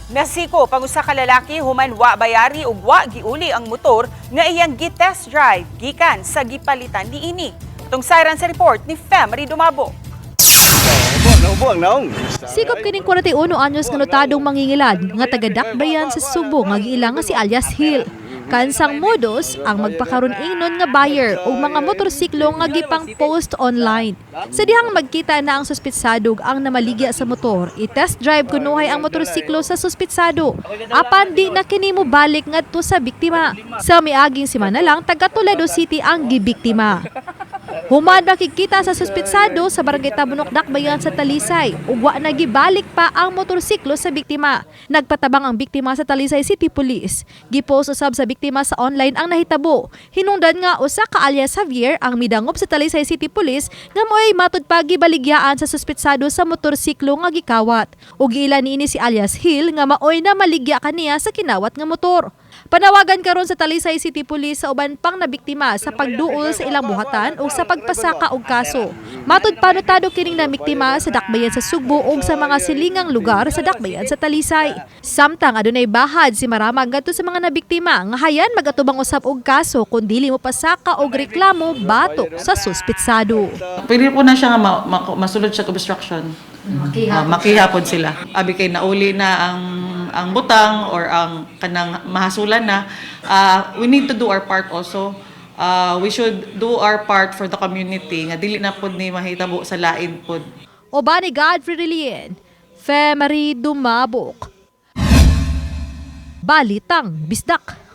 Nasiko pang usa ka lalaki human wa bayari ug wa giuli ang motor nga iyang gi-test drive gikan sa gipalitan niini. Tong siren sa report ni Femery Dumabo. Sikop kining 41 anyos nga notadong mangingilad nga taga-Dakbayan sa Subo nga giilang nga si alias Hill. Kansang modus ang magpakaron-ingnong nga buyer o mga motorsiklo nga gipang post online. Sa dihang magkita na ang suspetsado ang namaligya sa motor, i-test drive kunuhay ang motorsiklo sa suspetsado. Apan di na kini mo balik ngadto sa biktima. Sa miaging semana lang taga Toledo City ang gibiktima. Human makikita sa suspetsado sa barangay Tabunok, Dakbayan sa Talisay. Ugwa na gibalik pa ang motorsiklo sa biktima. Nagpatabang ang biktima sa Talisay City Police. Gipost usab sa biktima sa online ang nahitabo. Hinungdan nga usa ka alias Javier ang midangop sa Talisay City Police nga mo'y matod pa gibaligyaan sa suspetsado sa motorsiklo nga gikawat. Ug giila niini si alias Hill nga maoy na maligya kaniya sa kinawat nga motor. Panawagan karon sa Talisay City Police sa uban pang nabiktima sa pagduol sa ilang buhatan o sa pagpasaka og kaso. Matod pa notado kining nabiktima sa Dakbayan sa Sugbo ug sa mga silingang lugar sa Dakbayan sa Talisay. Samtang adunay bahad si maramag ngadto sa mga nabiktima nga hayan magatubang usab og kaso kun dili mo pasaka og reklamo batok sa suspetsado. Pwede po na siya nga masulod siya obstruction. Makihapon sila. Abi kay nauli na ang butang or ang kanang mahasulan na, we need to do our part also. We should do our part for the community nga dili na pod ni mahitabo sa lain pod. Obani Godfrey Relien, Femery Dumabok. Balitang Bisdak.